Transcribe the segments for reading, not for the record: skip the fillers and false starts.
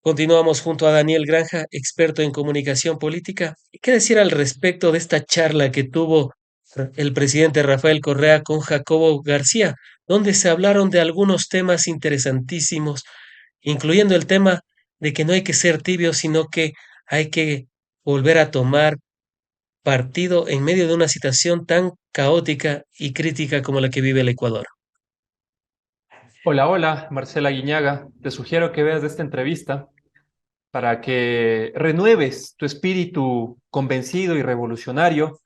Continuamos junto a Daniel Granja, experto en comunicación política. ¿Qué decir al respecto de esta charla que tuvo el presidente Rafael Correa con Jacobo García, donde se hablaron de algunos temas interesantísimos, incluyendo el tema de que no hay que ser tibio, sino que hay que volver a tomar partido en medio de una situación tan caótica y crítica como la que vive el Ecuador? Hola, hola, Marcela Guiñaga. Te sugiero que veas esta entrevista para que renueves tu espíritu convencido y revolucionario.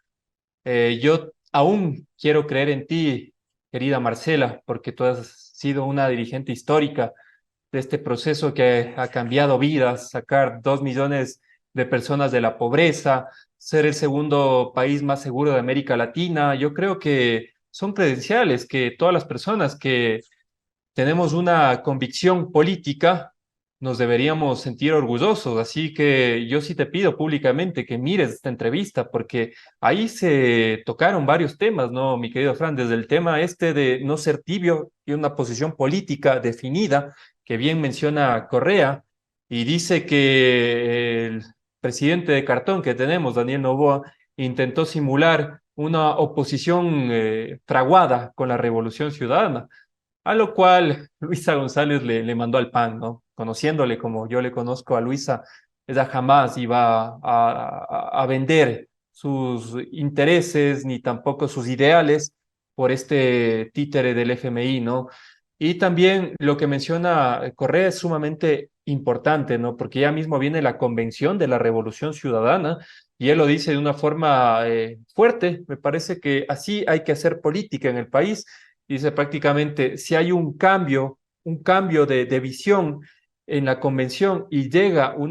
Yo aún quiero creer en ti, querida Marcela, porque tú has sido una dirigente histórica de este proceso que ha cambiado vidas, sacar 2 millones de personas de la pobreza, ser el segundo país más seguro de América Latina. Yo creo que son credenciales que todas las personas que tenemos una convicción política, nos deberíamos sentir orgullosos. Así que yo sí te pido públicamente que mires esta entrevista, porque ahí se tocaron varios temas, ¿no, mi querido Fran? Desde el tema este de no ser tibio y una posición política definida, que bien menciona Correa, y dice que el presidente de cartón que tenemos, Daniel Noboa, intentó simular una oposición fraguada con la Revolución Ciudadana. A lo cual Luisa González le mandó al pan, ¿no? Conociéndole como yo le conozco a Luisa, ella jamás iba a vender sus intereses ni tampoco sus ideales por este títere del FMI, ¿no? Y también lo que menciona Correa es sumamente importante, ¿no? Porque ya mismo viene la convención de la Revolución Ciudadana y él lo dice de una forma fuerte. Me parece que así hay que hacer política en el país. Dice prácticamente, si hay un cambio de visión en la convención y llega un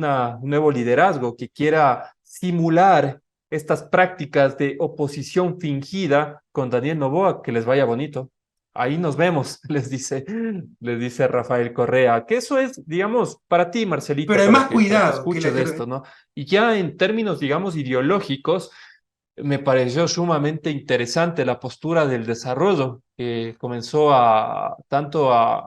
nuevo liderazgo que quiera simular estas prácticas de oposición fingida con Daniel Noboa, que les vaya bonito. Ahí nos vemos, les dice Rafael Correa, que eso es, digamos, para ti, Pero Marcelita, además para que cuidado, que la escuches esto, ¿no? Y ya en términos, digamos, ideológicos, me pareció sumamente interesante la postura del desarrollo que comenzó a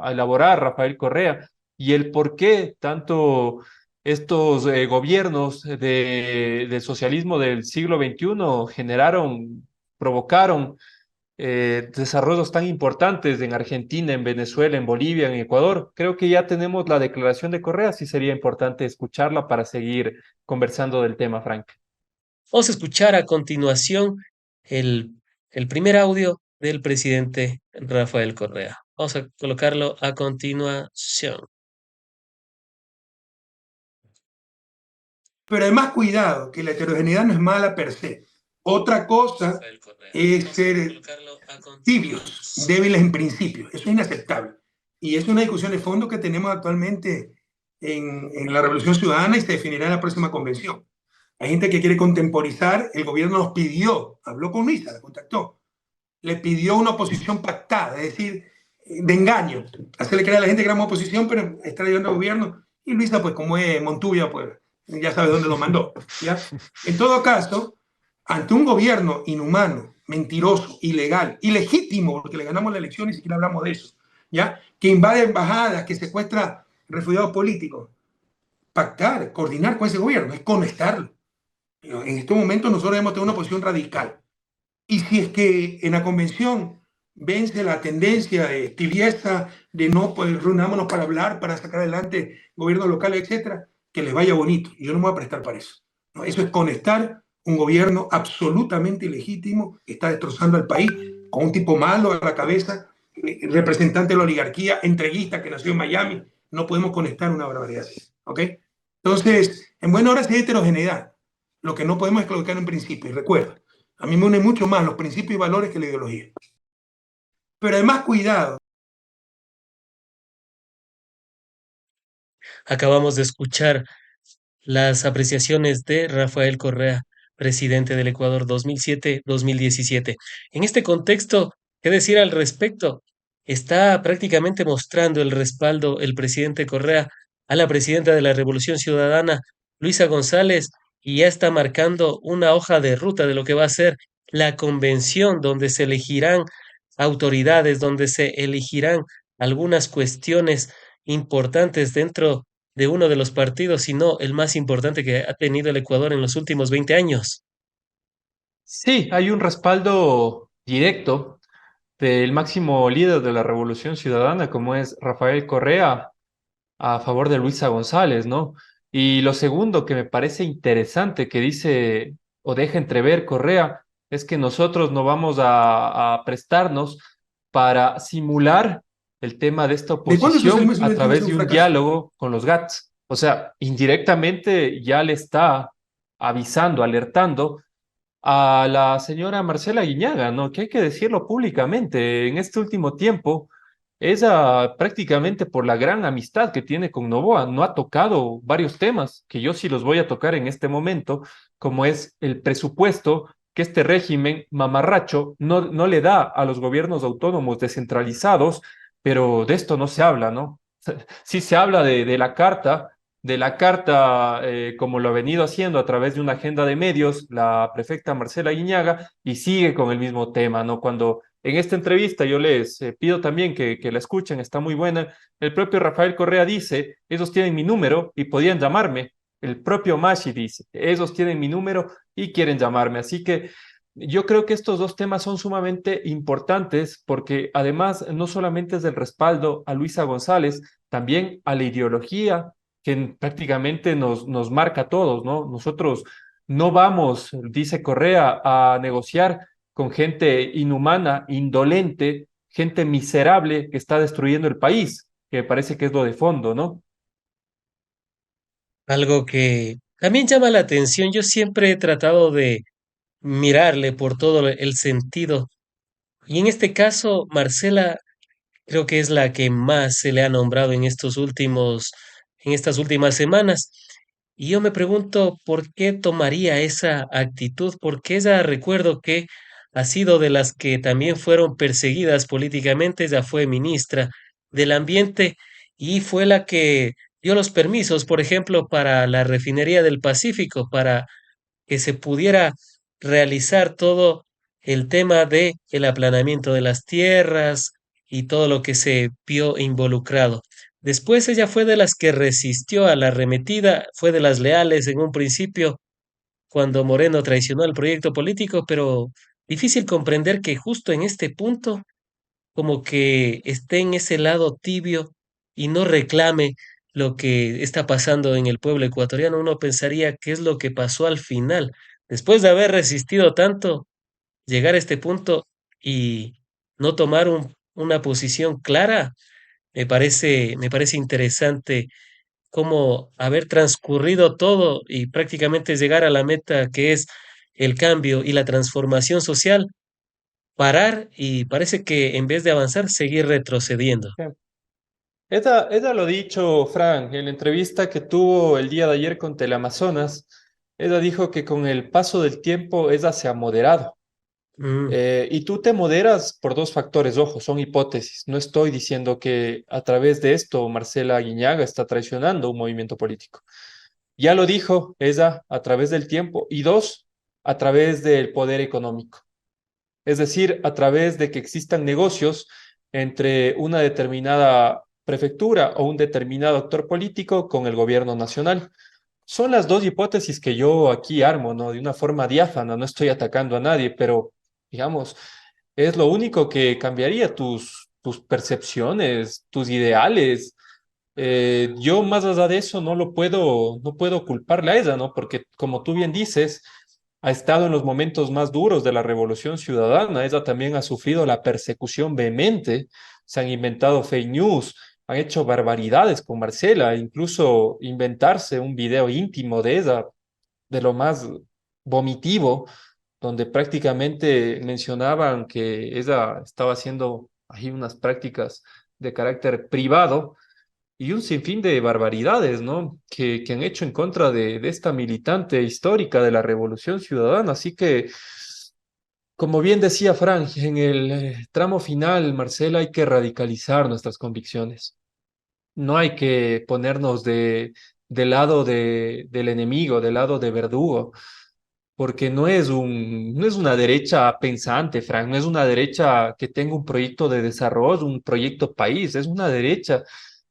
elaborar Rafael Correa y el por qué tanto estos gobiernos del socialismo del siglo XXI provocaron desarrollos tan importantes en Argentina, en Venezuela, en Bolivia, en Ecuador. Creo que ya tenemos la declaración de Correa, sí sería importante escucharla para seguir conversando del tema, Frank. Vamos a escuchar a continuación el, el primer audio del presidente Rafael Correa. Vamos a colocarlo a continuación. Pero además cuidado, que la heterogeneidad no es mala per se. Otra cosa Rafael Correa. es Vamos a ser colocarlo a tibios, continuación. débiles en principio. Eso es inaceptable. Y es una discusión de fondo que tenemos actualmente en la Revolución Ciudadana y se definirá en la próxima convención. Hay gente que quiere contemporizar, el gobierno nos pidió, habló con Luisa, la contactó, le pidió una oposición pactada, es decir, de engaño, hacerle creer a la gente que éramos oposición, pero está ayudando al gobierno. Y Luisa, pues como es Montuvia, pues ya sabe dónde lo mandó. ¿Ya? En todo caso, ante un gobierno inhumano, mentiroso, ilegal, ilegítimo, porque le ganamos la elección y ni siquiera hablamos de eso, ¿ya? Que invade embajadas, que secuestra refugiados políticos, pactar, coordinar con ese gobierno, es conectarlo. En este momento nosotros debemos tener una posición radical. Y si es que en la convención vence la tendencia de tibieza, de no, pues reunámonos para hablar, para sacar adelante gobiernos locales, etcétera, que les vaya bonito. Y yo no me voy a prestar para eso. ¿No? Eso es conectar un gobierno absolutamente ilegítimo, está destrozando al país, con un tipo malo a la cabeza, representante de la oligarquía, entreguista que nació en Miami. No podemos conectar una barbaridad así. ¿Ok? Entonces, en buena hora sí hay heterogeneidad. Lo que no podemos es colocar en principio. Y recuerda, a mí me unen mucho más los principios y valores que la ideología. Pero además, cuidado. Acabamos de escuchar las apreciaciones de Rafael Correa, presidente del Ecuador 2007-2017. En este contexto, ¿qué decir al respecto? Está prácticamente mostrando el respaldo el presidente Correa a la presidenta de la Revolución Ciudadana, Luisa González, y ya está marcando una hoja de ruta de lo que va a ser la convención donde se elegirán autoridades, donde se elegirán algunas cuestiones importantes dentro de uno de los partidos, sino el más importante que ha tenido el Ecuador en los últimos 20 años. Sí, hay un respaldo directo del máximo líder de la Revolución Ciudadana, como es Rafael Correa, a favor de Luisa González, ¿no? Y lo segundo que me parece interesante que dice o deja entrever Correa es que nosotros no vamos a prestarnos para simular el tema de esta ¿De cuándo oposición socialismo a tiene que través ser un de un fracaso? diálogo con los GATS. O sea, indirectamente ya le está avisando, alertando a la señora Marcela Guiñaga, ¿no? Que hay que decirlo públicamente. En este último tiempo, ella prácticamente por la gran amistad que tiene con Novoa, no ha tocado varios temas que yo sí los voy a tocar en este momento, como es el presupuesto que este régimen mamarracho no le da a los gobiernos autónomos descentralizados, pero de esto no se habla, ¿no? Sí se habla de la carta, como lo ha venido haciendo a través de una agenda de medios, la prefecta Marcela Guiñaga, y sigue con el mismo tema, ¿no? Cuando en esta entrevista yo les pido también que la escuchen, está muy buena, el propio Rafael Correa dice, esos tienen mi número y podían llamarme. El propio Mashi dice, esos tienen mi número y quieren llamarme. Así que yo creo que estos dos temas son sumamente importantes porque además no solamente es del respaldo a Luisa González, también a la ideología que prácticamente nos marca a todos, ¿no? Nosotros no vamos, dice Correa, a negociar con gente inhumana, indolente, gente miserable que está destruyendo el país, que parece que es lo de fondo, ¿no? Algo que también llama la atención, yo siempre he tratado de mirarle por todo el sentido. Y en este caso, Marcela creo que es la que más se le ha nombrado en estas últimas semanas. Y yo me pregunto por qué tomaría esa actitud, porque ella recuerdo que ha sido de las que también fueron perseguidas políticamente, ella fue ministra del Ambiente y fue la que dio los permisos, por ejemplo, para la refinería del Pacífico, para que se pudiera realizar todo el tema de el aplanamiento de las tierras y todo lo que se vio involucrado. Después ella fue de las que resistió a la arremetida, fue de las leales en un principio cuando Moreno traicionó el proyecto político, pero difícil comprender que justo en este punto como que esté en ese lado tibio y no reclame lo que está pasando en el pueblo ecuatoriano. Uno pensaría qué es lo que pasó al final, después de haber resistido tanto, llegar a este punto y no tomar una posición clara, me parece interesante cómo haber transcurrido todo y prácticamente llegar a la meta que es el cambio y la transformación social, parar y parece que en vez de avanzar, seguir retrocediendo. Ella lo ha dicho, Frank, en la entrevista que tuvo el día de ayer con Teleamazonas, ella dijo que con el paso del tiempo ella se ha moderado. Mm. Y tú te moderas por dos factores, ojo, son hipótesis. No estoy diciendo que a través de esto Marcela Guiñaga está traicionando un movimiento político. Ya lo dijo ella a través del tiempo. Y dos, a través del poder económico. Es decir, a través de que existan negocios entre una determinada prefectura o un determinado actor político con el gobierno nacional. Son las dos hipótesis que yo aquí armo, ¿no? De una forma diáfana, no estoy atacando a nadie, pero digamos, es lo único que cambiaría tus percepciones, tus ideales. Yo más allá de eso no puedo culparle a ella, ¿no? Porque como tú bien dices, ha estado en los momentos más duros de la Revolución Ciudadana. Ella también ha sufrido la persecución vehemente. Se han inventado fake news, han hecho barbaridades con Marcela, incluso inventarse un video íntimo de ella, de lo más vomitivo, donde prácticamente mencionaban que ella estaba haciendo ahí unas prácticas de carácter privado y un sinfín de barbaridades, ¿no? Que han hecho en contra de esta militante histórica de la Revolución Ciudadana. Así que, como bien decía Frank, en el tramo final, Marcela, hay que radicalizar nuestras convicciones. No hay que ponernos del lado del enemigo, del lado de verdugo, porque no es una derecha pensante, Frank, no es una derecha que tenga un proyecto de desarrollo, un proyecto país, es una derecha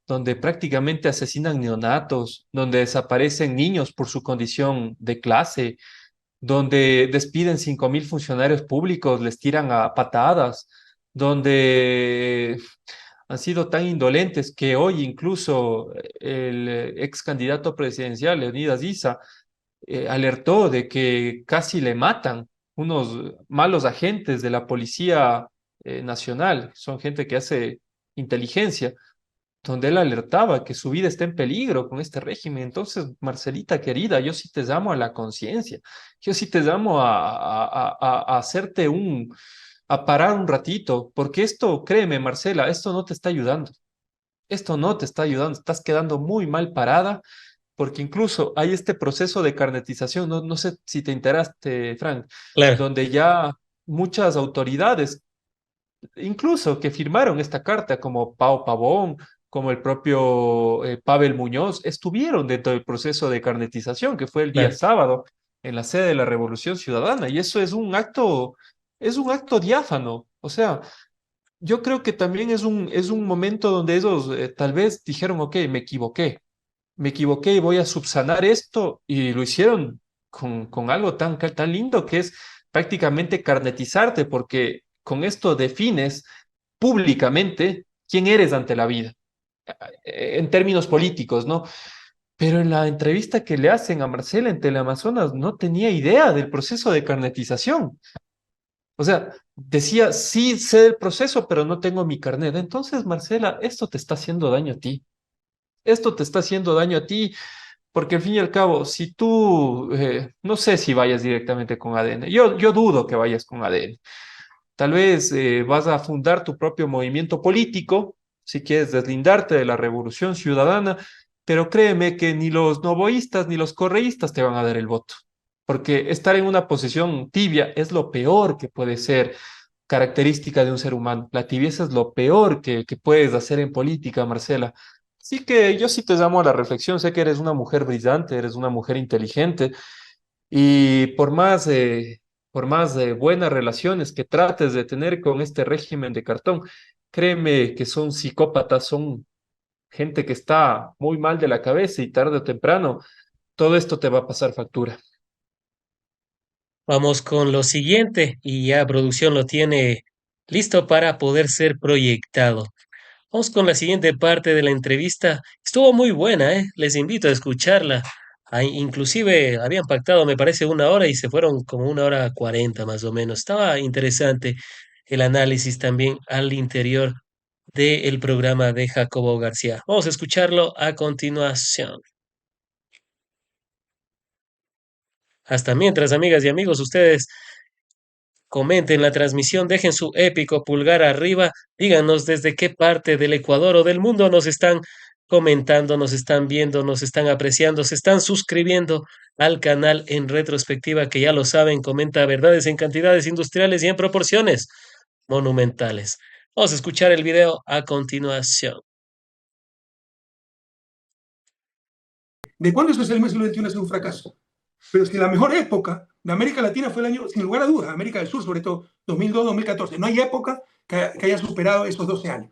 donde prácticamente asesinan neonatos, donde desaparecen niños por su condición de clase, donde despiden 5.000 funcionarios públicos, les tiran a patadas, donde han sido tan indolentes que hoy incluso el ex candidato presidencial, Leonidas Issa, alertó de que casi le matan unos malos agentes de la Policía Nacional, son gente que hace inteligencia, donde él alertaba que su vida está en peligro con este régimen. Entonces, Marcelita querida, yo sí te llamo a la conciencia, yo sí te llamo a hacerte a parar un ratito, porque esto, créeme, Marcela, esto no te está ayudando. Esto no te está ayudando, estás quedando muy mal parada, porque incluso hay este proceso de carnetización, no sé si te enteraste, Frank, Claro, donde ya muchas autoridades incluso que firmaron esta carta, como Pau Pavón, como el propio Pavel Muñoz, estuvieron dentro del proceso de carnetización, que fue el día claro. sábado en la sede de la Revolución Ciudadana, y eso es un acto diáfano. O sea, yo creo que también es un momento donde ellos tal vez dijeron, ok, me equivoqué y voy a subsanar esto, y lo hicieron con algo tan lindo que es prácticamente carnetizarte, porque con esto defines públicamente quién eres ante la vida, en términos políticos, ¿no? Pero en la entrevista que le hacen a Marcela en Teleamazonas no tenía idea del proceso de carnetización. O sea, decía, sí sé del proceso, pero no tengo mi carnet. Entonces, Marcela, esto te está haciendo daño a ti. Esto te está haciendo daño a ti porque al fin y al cabo, si tú, no sé si vayas directamente con ADN, yo dudo que vayas con ADN. Tal vez vas a fundar tu propio movimiento político, si quieres deslindarte de la revolución ciudadana, pero créeme que ni los novoístas ni los correístas te van a dar el voto, porque estar en una posición tibia es lo peor que puede ser característica de un ser humano. La tibieza es lo peor que puedes hacer en política, Marcela. Así que yo sí te llamo a la reflexión, sé que eres una mujer brillante, eres una mujer inteligente y por más buenas relaciones que trates de tener con este régimen de cartón, créeme que son psicópatas, son gente que está muy mal de la cabeza y tarde o temprano todo esto te va a pasar factura. Vamos con lo siguiente y ya producción lo tiene listo para poder ser proyectado. Vamos con la siguiente parte de la entrevista. Estuvo muy buena, ¿eh? Les invito a escucharla. Inclusive habían pactado, me parece, 1 hora y se fueron como 1 hora 40 más o menos. Estaba interesante el análisis también al interior del programa de Jacobo García. Vamos a escucharlo a continuación. Hasta mientras, amigas y amigos, ustedes comenten la transmisión, dejen su épico pulgar arriba, díganos desde qué parte del Ecuador o del mundo nos están comentando, nos están viendo, nos están apreciando, se están suscribiendo al canal en retrospectiva, que ya lo saben, comenta verdades en cantidades industriales y en proporciones monumentales. Vamos a escuchar el video a continuación. ¿De cuándo el socialismo del siglo XXI ha sido un fracaso? Pero si la mejor época de América Latina fue el año, sin lugar a dudas, América del Sur, sobre todo 2002-2014. No hay época que haya superado esos 12 años.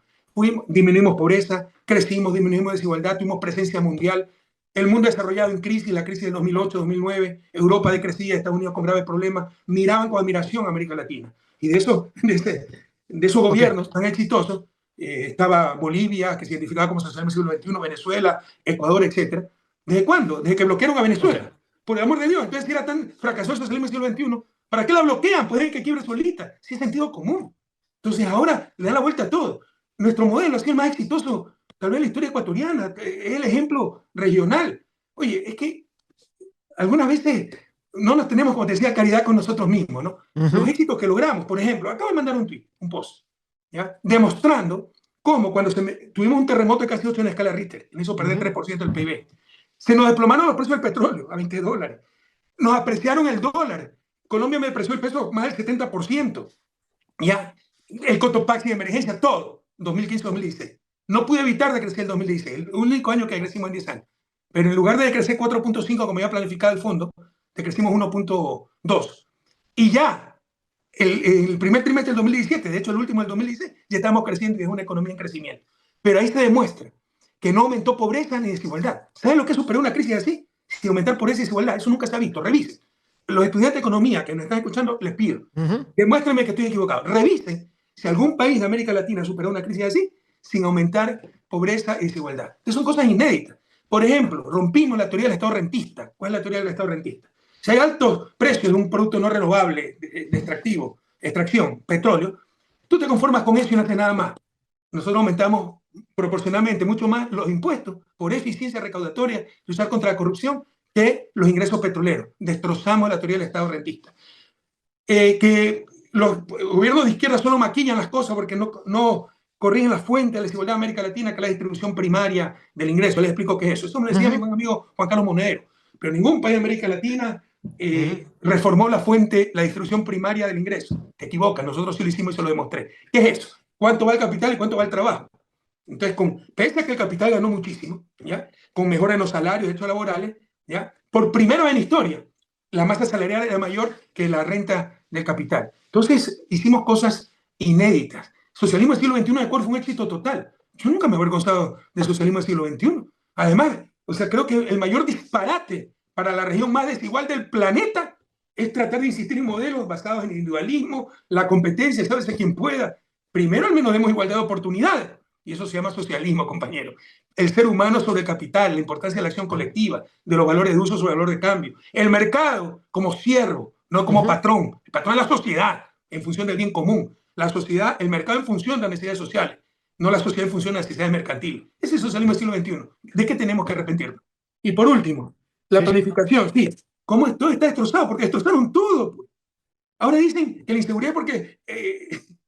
Disminuimos pobreza, crecimos, disminuimos desigualdad, tuvimos presencia mundial. El mundo desarrollado en crisis, la crisis del 2008-2009, Europa decrecía, Estados Unidos con graves problemas, miraban con admiración a América Latina. Y de esos Ok. gobiernos tan exitosos, estaba Bolivia, que se identificaba como socialismo del siglo XXI, Venezuela, Ecuador, etc. ¿Desde cuándo? Desde que bloquearon a Ok. Venezuela. Por el amor de Dios, entonces si era tan fracasoso el socialismo del siglo XXI, ¿para qué la bloquean? Pueden que quiebre solita, si es sentido común. Entonces ahora le dan la vuelta a todo. Nuestro modelo ha sido el más exitoso, tal vez en la historia ecuatoriana, es el ejemplo regional. Oye, es que algunas veces no nos tenemos, como te decía, caridad con nosotros mismos, ¿no? Los Ujú. éxitos que logramos, por ejemplo, acabo de mandar un tweet, un post, ¿ya? Demostrando cómo cuando tuvimos un terremoto de casi 8 en la escala Richter, me hizo perder Ujú. 3% del PIB, se nos desplomaron los precios del petróleo a $20, nos apreciaron el dólar, Colombia me depreció el peso más del 70%, ya, el Cotopaxi de emergencia, todo, 2015-2016. No pude evitar de crecer el 2016, el único año que crecimos en 10 años. Pero en lugar de crecer 4.5 como ya planificado el fondo, crecimos 1.2. Y ya, el primer trimestre del 2017, de hecho el último del 2016, ya estamos creciendo y es una economía en crecimiento. Pero ahí se demuestra que no aumentó pobreza ni desigualdad. ¿Saben lo que es superar una crisis así? Sin aumentar pobreza y desigualdad. Eso nunca se ha visto. Revisen. Los estudiantes de economía que nos están escuchando, les pido, demuéstrenme que estoy equivocado. Revisen si algún país de América Latina superó una crisis así sin aumentar pobreza y desigualdad. Entonces son cosas inéditas. Por ejemplo, rompimos la teoría del Estado rentista. ¿Cuál es la teoría del Estado rentista? Si hay altos precios de un producto no renovable de extracción, petróleo, tú te conformas con eso y no haces nada más. Nosotros aumentamos proporcionalmente mucho más los impuestos por eficiencia recaudatoria y usar contra la corrupción que los ingresos petroleros. Destrozamos la teoría del Estado rentista. Que los gobiernos de izquierda solo maquillan las cosas porque no corrigen la fuente de la desigualdad de América Latina, que es la distribución primaria del ingreso. Les explico qué es eso. Eso me lo decía mi buen amigo Juan Carlos Monedero. Pero ningún país de América Latina reformó la fuente, la distribución primaria del ingreso. Te equivocas, nosotros sí lo hicimos y se lo demostré. ¿Qué es eso? ¿Cuánto va el capital y cuánto va el trabajo? Entonces, pese a que el capital ganó muchísimo, ¿ya? Con mejora en los salarios, derechos laborales, ¿ya? Por primera vez en la historia, la masa salarial era mayor que la renta del capital. Entonces, hicimos cosas inéditas. Socialismo del siglo XXI de acuerdo fue un éxito total. Yo nunca me he avergonzado del socialismo del siglo XXI. Además, o sea, creo que el mayor disparate para la región más desigual del planeta es tratar de insistir en modelos basados en el individualismo, la competencia, sabes quien pueda. Primero, al menos demos igualdad de oportunidades. Y eso se llama socialismo, compañero. El ser humano sobre el capital, la importancia de la acción colectiva, de los valores de uso sobre el valor de cambio. El mercado como siervo, no como patrón. El patrón es la sociedad, en función del bien común. La sociedad, el mercado en función de las necesidades sociales, no la sociedad en función de las necesidades mercantiles. Ese es el socialismo del siglo XXI. ¿De qué tenemos que arrepentirnos? Y por último, la planificación. Sí, ¿cómo esto está destrozado? Porque destrozaron todo. Ahora dicen que la inseguridad es porque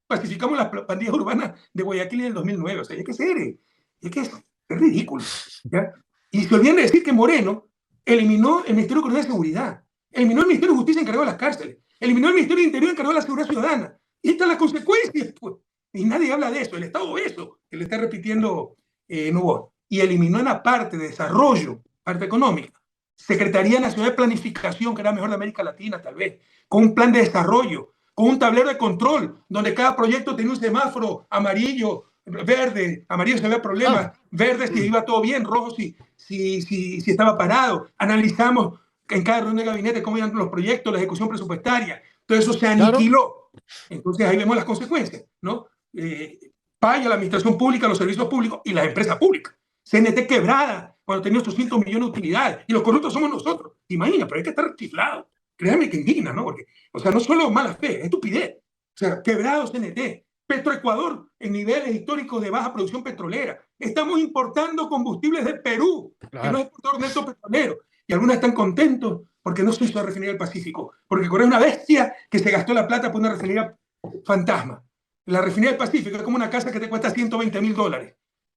pacificamos las pandillas urbanas de Guayaquil en el 2009. O sea, hay que ser, es ridículo. ¿Ya? Y se olvidan de decir que Moreno eliminó el Ministerio de Economía y Seguridad, eliminó el Ministerio de Justicia encargado de las cárceles, eliminó el Ministerio de Interior encargado de la seguridad ciudadana. Y estas son las consecuencias, pues. Y nadie habla de eso. El Estado eso, que le está repitiendo Novoa. Y eliminó en la parte de desarrollo, parte económica, Secretaría Nacional de Planificación, que era mejor de América Latina, tal vez, con un plan de desarrollo, con un tablero de control, donde cada proyecto tenía un semáforo amarillo, verde, amarillo si había problemas, verde si iba todo bien, rojo si estaba parado. Analizamos en cada reunión de gabinete cómo iban los proyectos, la ejecución presupuestaria. Todo eso se aniquiló. Entonces ahí vemos las consecuencias, ¿no? Falla la administración pública, los servicios públicos y las empresas públicas. CNT quebrada cuando tenía 800 millones de utilidades y los corruptos somos nosotros. Imagina, pero hay que estar chiflado. Créame que indigna, ¿no? Porque, o sea, no solo mala fe, es estupidez. O sea, quebrado CNT. Petroecuador en niveles históricos de baja producción petrolera. Estamos importando combustibles de Perú, que no es exportador neto petrolero. Y algunos están contentos porque no se hizo la refinería del Pacífico. Porque Corea es una bestia que se gastó la plata por una refinería fantasma. La refinería del Pacífico es como una casa que te cuesta $120,000.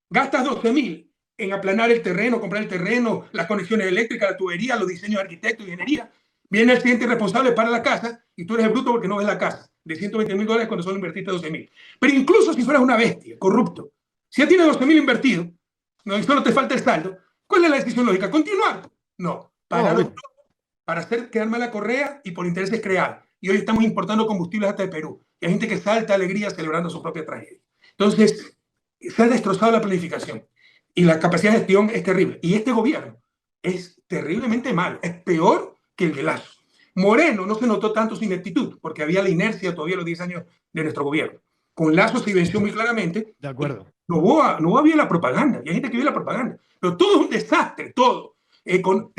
Gastas 12,000 en aplanar el terreno, comprar el terreno, las conexiones eléctricas, la tubería, los diseños de arquitectos y ingeniería. Viene el cliente responsable para la casa y tú eres el bruto porque no ves la casa de $120,000 cuando solo invertiste 12,000. Pero incluso si fueras una bestia, corrupto, si ya tienes 12,000 invertidos, no, y solo te falta el saldo, ¿cuál es la decisión lógica? ¿Continuar? No, pararlo todo para hacer quedar mal la correa y por intereses creados. Y hoy estamos importando combustibles hasta de Perú. Y hay gente que salta alegría celebrando su propia tragedia. Entonces, se ha destrozado la planificación y la capacidad de gestión es terrible. Y este gobierno es terriblemente malo, es peor que el de Lazo. Moreno no se notó tanto su ineptitud, porque había la inercia todavía los 10 años de nuestro gobierno. Con Lazo se evidenció muy claramente. De acuerdo. No había la propaganda, y hay gente que vive la propaganda, pero todo es un desastre, todo.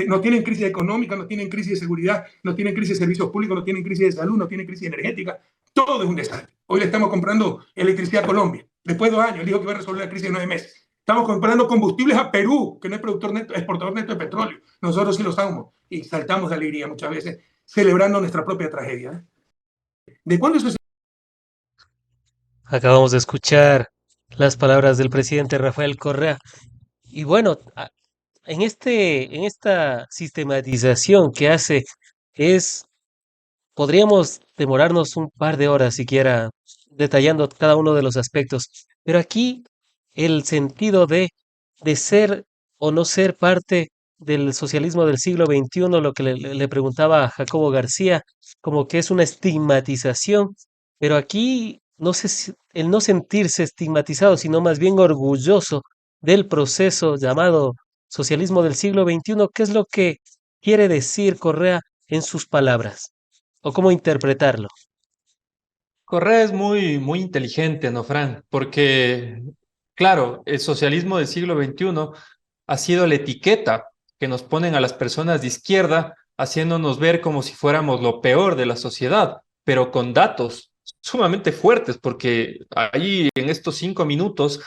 No tienen crisis económica, no tienen crisis de seguridad, no tienen crisis de servicios públicos, no tienen crisis de salud, no tienen crisis energética. Todo es un desastre. Hoy le estamos comprando electricidad a Colombia. Después de 2 años, dijo que iba a resolver la crisis en 9 meses. Estamos comprando combustibles a Perú, que no es productor neto, exportador neto de petróleo. Nosotros sí lo somos. Y saltamos de alegría muchas veces, celebrando nuestra propia tragedia. ¿De cuándo eso se... Acabamos de escuchar las palabras del presidente Rafael Correa. Y bueno, en esta sistematización que hace es, podríamos demorarnos un par de horas siquiera detallando cada uno de los aspectos, pero aquí el sentido de ser o no ser parte del socialismo del siglo XXI, lo que le preguntaba a Jacobo García, como que es una estigmatización, pero aquí no sé si el no sentirse estigmatizado, sino más bien orgulloso del proceso llamado socialismo del siglo XXI. ¿Qué es lo que quiere decir Correa en sus palabras? ¿O cómo interpretarlo? Correa es muy inteligente, ¿no, Fran? Porque, claro, el socialismo del siglo XXI ha sido la etiqueta que nos ponen a las personas de izquierda, haciéndonos ver como si fuéramos lo peor de la sociedad, pero con datos sumamente fuertes, porque ahí en estos 5 minutos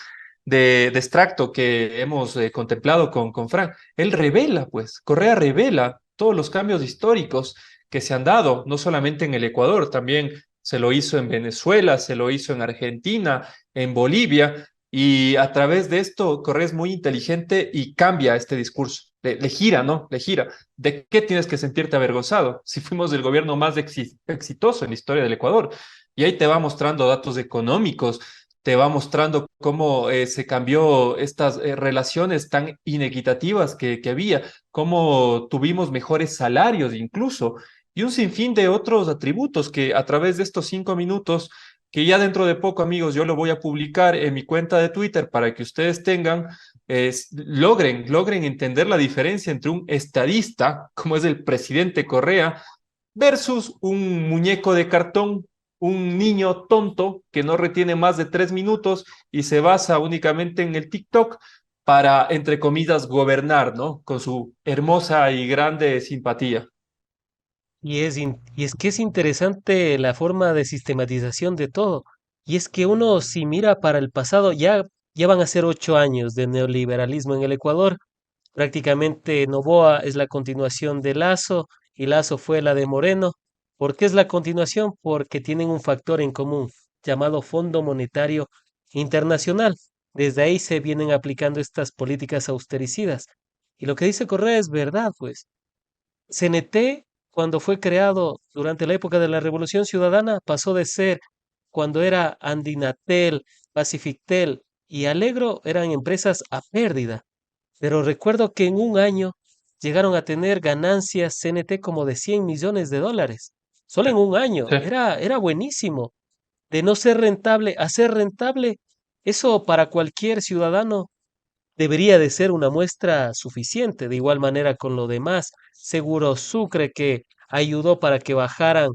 de extracto que hemos contemplado con Fran, él revela, pues, Correa revela todos los cambios históricos que se han dado, no solamente en el Ecuador, también se lo hizo en Venezuela, se lo hizo en Argentina, en Bolivia, y a través de esto Correa es muy inteligente y cambia este discurso. Le gira, ¿no? Le gira. ¿De qué tienes que sentirte avergonzado? Si fuimos el gobierno más exitoso en la historia del Ecuador. Y ahí te va mostrando datos económicos, te va mostrando cómo se cambió estas relaciones tan inequitativas que había, cómo tuvimos mejores salarios incluso, y un sinfín de otros atributos que a través de estos 5 minutos, que ya dentro de poco, amigos, yo lo voy a publicar en mi cuenta de Twitter para que ustedes tengan, logren entender la diferencia entre un estadista, como es el presidente Correa, versus un muñeco de cartón, un niño tonto que no retiene más de 3 minutos y se basa únicamente en el TikTok para, entre comillas, gobernar, ¿no? Con su hermosa y grande simpatía. Y es que es interesante la forma de sistematización de todo. Y es que uno, si mira para el pasado, ya van a ser 8 años de neoliberalismo en el Ecuador. Prácticamente Noboa es la continuación de Lazo y Lazo fue la de Moreno. ¿Por qué es la continuación? Porque tienen un factor en común llamado Fondo Monetario Internacional. Desde ahí se vienen aplicando estas políticas austericidas. Y lo que dice Correa es verdad, pues. CNT, cuando fue creado durante la época de la Revolución Ciudadana, pasó de ser, cuando era Andinatel, Pacifictel y Alegro, eran empresas a pérdida. Pero recuerdo que en un año llegaron a tener ganancias CNT como de 100 millones de dólares. Solo en un año. Sí. Era buenísimo. De no ser rentable a ser rentable, eso para cualquier ciudadano debería de ser una muestra suficiente. De igual manera con lo demás, Seguro Sucre que ayudó para que bajaran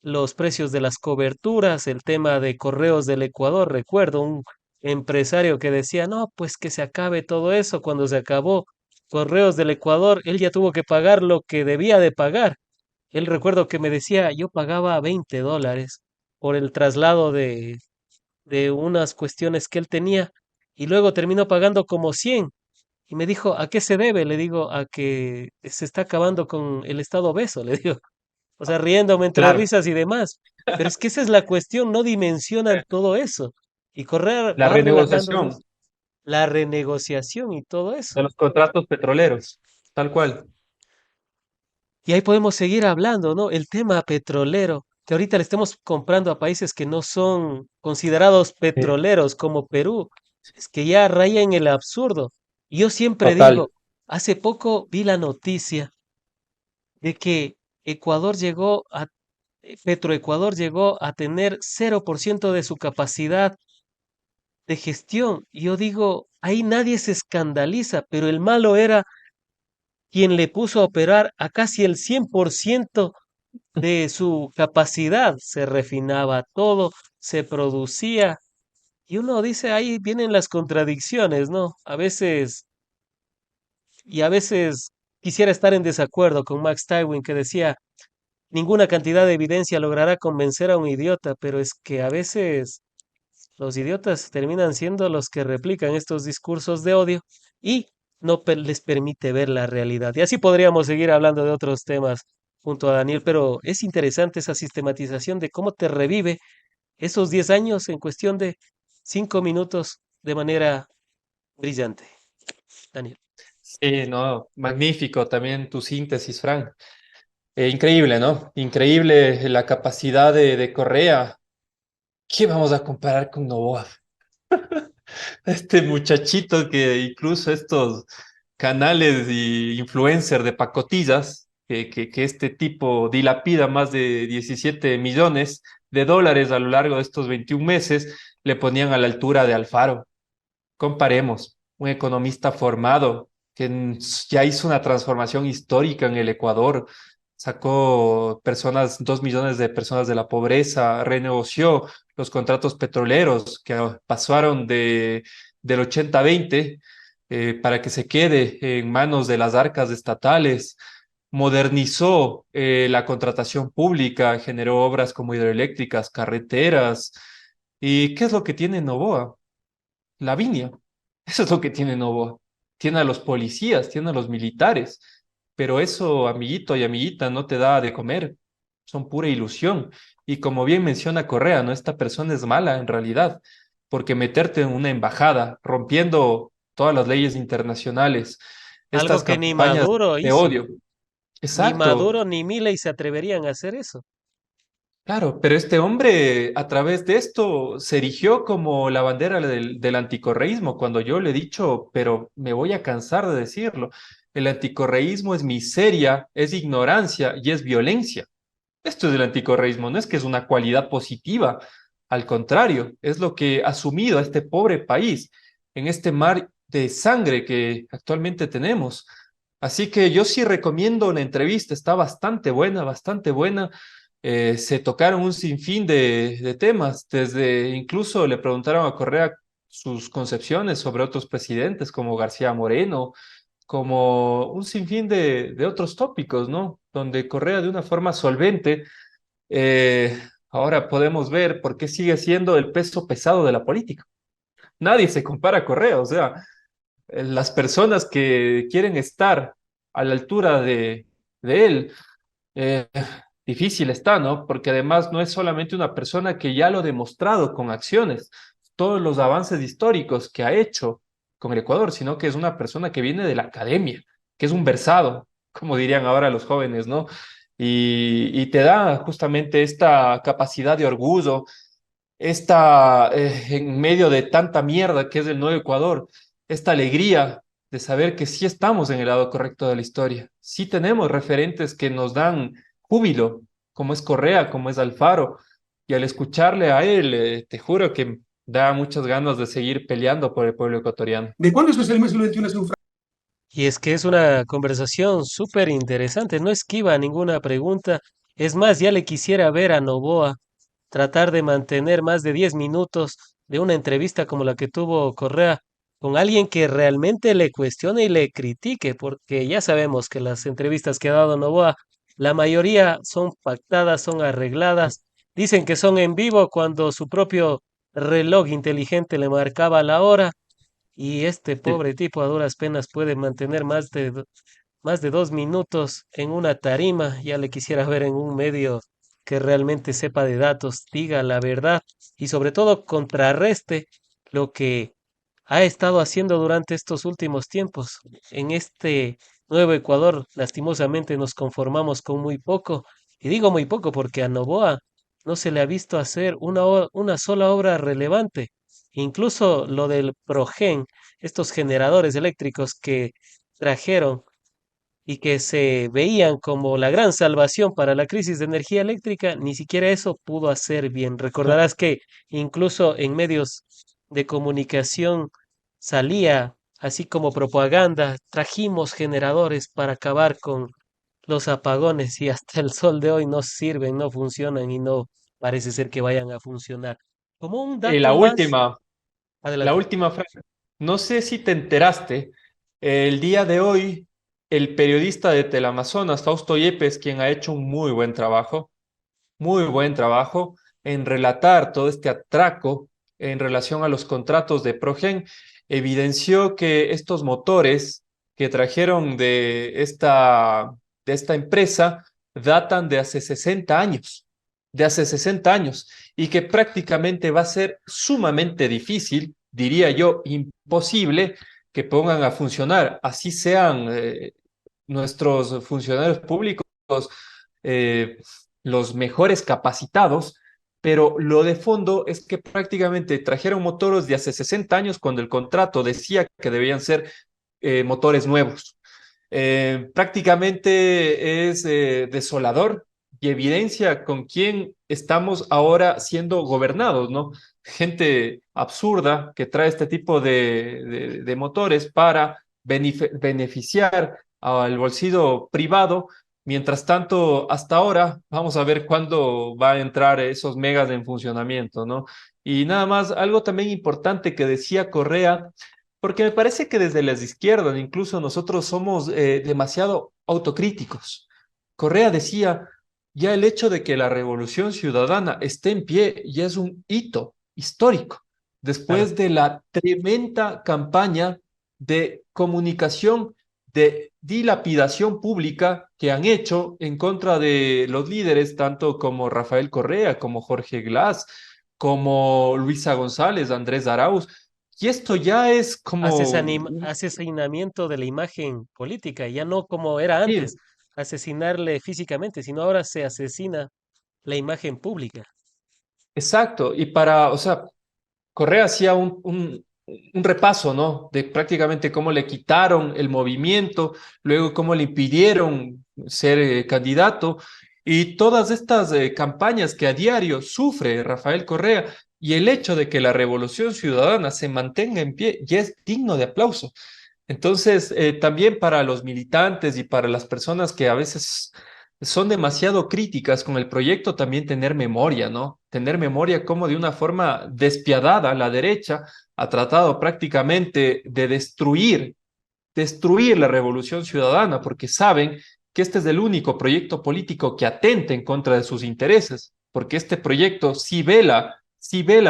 los precios de las coberturas, el tema de Correos del Ecuador. Recuerdo un empresario que decía, no, pues que se acabe todo eso. Cuando se acabó Correos del Ecuador, él ya tuvo que pagar lo que debía de pagar. Él recuerdo que me decía, yo pagaba $20 por el traslado de unas cuestiones que él tenía y luego terminó pagando como 100. Y me dijo, ¿a qué se debe? Le digo, a que se está acabando con el estado obeso, le digo. O sea, riéndome entre Claro, risas y demás. Pero es que esa es la cuestión, no dimensionan todo eso. Y Correa la va relatándonos renegociación la renegociación y todo eso. de los contratos petroleros, tal cual. Y ahí podemos seguir hablando, ¿no? El tema petrolero, que ahorita le estemos comprando a países que no son considerados Sí. petroleros como Perú, es que ya raya en el absurdo. Y yo siempre Total. digo, hace poco vi la noticia de que Ecuador llegó a, Petroecuador llegó a tener 0% de su capacidad de gestión. Y yo digo, ahí nadie se escandaliza, pero el malo era quien le puso a operar a casi el 100% de su capacidad. Se refinaba todo, se producía. Y uno dice, ahí vienen las contradicciones, ¿no? A veces quisiera estar en desacuerdo con Max Tywin que decía, ninguna cantidad de evidencia logrará convencer a un idiota, pero es que a veces los idiotas terminan siendo los que replican estos discursos de odio y no les permite ver la realidad. Y así podríamos seguir hablando de otros temas junto a Daniel, pero es interesante esa sistematización de cómo te revive esos 10 años en cuestión de 5 minutos de manera brillante. Daniel. Sí, no, magnífico también tu síntesis, Frank. Increíble, ¿no? Increíble la capacidad de Correa. ¿Qué vamos a comparar con Novoa? Este muchachito que incluso estos canales y influencers de pacotillas, que este tipo dilapida más de 17 millones de dólares a lo largo de estos 21 meses, le ponían a la altura de Alfaro. Comparemos. un economista formado que ya hizo una transformación histórica en el Ecuador, sacó 2 millones de personas de la pobreza, renegoció los contratos petroleros que pasaron del 80-20 para que se quede en manos de las arcas estatales, modernizó la contratación pública, generó obras como hidroeléctricas, carreteras. ¿Y qué es lo que tiene Novoa? La viña. Eso es lo que tiene Novoa. Tiene a los policías, tiene a los militares, pero eso, amiguito y amiguita, no te da de comer. Son pura ilusión. Y como bien menciona Correa, ¿no? Esta persona es mala en realidad, porque meterte en una embajada, rompiendo todas las leyes internacionales, Algo estas que ni campañas Maduro de hizo. odio. Ni Exacto. Maduro ni Milei se atreverían a hacer eso. Claro, pero este hombre a través de esto se erigió como la bandera del anticorreísmo, cuando yo le he dicho, pero me voy a cansar de decirlo, el anticorreísmo es miseria, es ignorancia y es violencia. Esto es el anticorreísmo, no es que es una cualidad positiva, al contrario, es lo que ha sumido a este pobre país en este mar de sangre que actualmente tenemos. Así que yo sí recomiendo la entrevista, está bastante buena, bastante buena. Se tocaron un sinfín de temas, desde incluso le preguntaron a Correa sus concepciones sobre otros presidentes como García Moreno, como un sinfín de otros tópicos, ¿no? Donde Correa de una forma solvente, eh, ahora podemos ver por qué sigue siendo el peso pesado de la política. Nadie se compara a Correa, o sea, las personas que quieren estar a la altura de él, eh, difícil está, ¿no? Porque además no es solamente una persona que ya lo ha demostrado con acciones, todos los avances históricos que ha hecho con el Ecuador, sino que es una persona que viene de la academia, que es un versado, como dirían ahora los jóvenes, ¿no? Y te da justamente esta capacidad de orgullo, en medio de tanta mierda que es el nuevo Ecuador, esta alegría de saber que sí estamos en el lado correcto de la historia, sí tenemos referentes que nos dan júbilo, como es Correa, como es Alfaro, y al escucharle a él, te juro que da muchas ganas de seguir peleando por el pueblo ecuatoriano. ¿De cuándo es el mes 21 es un Y es que es una conversación súper interesante, no esquiva ninguna pregunta. Es más, ya le quisiera ver a Novoa tratar de mantener más de 10 minutos de una entrevista como la que tuvo Correa con alguien que realmente le cuestione y le critique, porque ya sabemos que las entrevistas que ha dado Novoa, la mayoría son pactadas, son arregladas, dicen que son en vivo cuando su propio reloj inteligente le marcaba la hora y este Sí. pobre tipo a duras penas puede mantener más de 2 minutos en una tarima. Ya le quisiera ver en un medio que realmente sepa de datos, diga la verdad y sobre todo contrarreste lo que ha estado haciendo durante estos últimos tiempos. En este nuevo Ecuador, lastimosamente, nos conformamos con muy poco. Y digo muy poco porque a Novoa no se le ha visto hacer una sola obra relevante. Incluso lo del Progen, estos generadores eléctricos que trajeron y que se veían como la gran salvación para la crisis de energía eléctrica, ni siquiera eso pudo hacer bien. Recordarás que incluso en medios de comunicación salía así como propaganda, trajimos generadores para acabar con los apagones y hasta el sol de hoy no sirven, no funcionan y no parece ser que vayan a funcionar. Como un Eh, dato la más, última, la adelante. última frase. No sé si te enteraste, el día de hoy, el periodista de Teleamazonas, Fausto Yepes, quien ha hecho un muy buen trabajo en relatar todo este atraco en relación a los contratos de Progen, evidenció que estos motores que trajeron de esta empresa datan de hace 60 años, y que prácticamente va a ser sumamente difícil, diría yo, imposible que pongan a funcionar, así sean nuestros funcionarios públicos eh, los mejores capacitados, pero lo de fondo es que prácticamente trajeron motores de hace 60 años cuando el contrato decía que debían ser motores nuevos. Prácticamente es desolador y evidencia con quién estamos ahora siendo gobernados, ¿no? gente absurda que trae este tipo de motores para beneficiar al bolsillo privado. Mientras tanto, hasta ahora, vamos a ver cuándo va a entrar esos megas en funcionamiento, ¿no? Y nada más, algo también importante que decía Correa, porque me parece que desde las izquierdas, incluso nosotros somos demasiado autocríticos. Correa decía, ya el hecho de que la revolución ciudadana esté en pie ya es un hito histórico, Claro. después de la tremenda campaña de comunicación, de dilapidación pública que han hecho en contra de los líderes, tanto como Rafael Correa, como Jorge Glass, como Luisa González, Andrés Arauz. Y esto ya es como, Asesinamiento de la imagen política, ya no como era antes, sí, asesinarle físicamente, sino ahora se asesina la imagen pública. exacto. Y para, o sea, Correa hacía un repaso, ¿no? De prácticamente cómo le quitaron el movimiento, luego cómo le impidieron ser candidato y todas estas campañas que a diario sufre Rafael Correa y el hecho de que la revolución ciudadana se mantenga en pie ya es digno de aplauso. Entonces, también para los militantes y para las personas que a veces son demasiado críticas con el proyecto, también tener memoria, ¿no? Tener memoria como de una forma despiadada la derecha ha tratado prácticamente de destruir la revolución ciudadana, porque saben que este es el único proyecto político que atenta en contra de sus intereses, porque este proyecto sí vela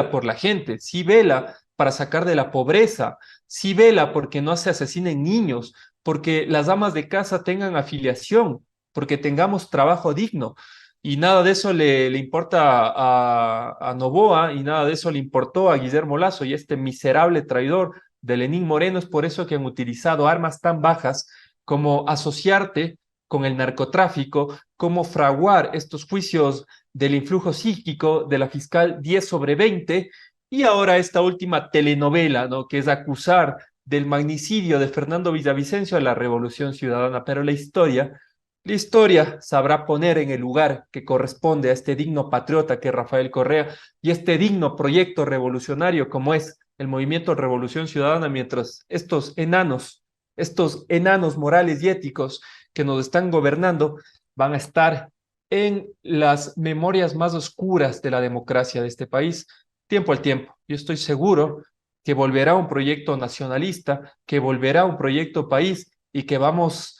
por la gente, sí vela para sacar de la pobreza, sí vela porque no se asesinen niños, porque las amas de casa tengan afiliación, porque tengamos trabajo digno. Y nada de eso le importa a Noboa y nada de eso le importó a Guillermo Lazo y este miserable traidor de Lenín Moreno. Es por eso que han utilizado armas tan bajas como asociarte con el narcotráfico, como fraguar estos juicios del influjo psíquico de la fiscal 10/20 y ahora esta última telenovela, ¿no? Que es acusar del magnicidio de Fernando Villavicencio a la Revolución Ciudadana. Pero la historia sabrá poner en el lugar que corresponde a este digno patriota que es Rafael Correa y este digno proyecto revolucionario como es el movimiento Revolución Ciudadana, mientras estos enanos morales y éticos que nos están gobernando van a estar en las memorias más oscuras de la democracia de este país, tiempo al tiempo. Yo estoy seguro que volverá un proyecto nacionalista, que volverá un proyecto país y que vamos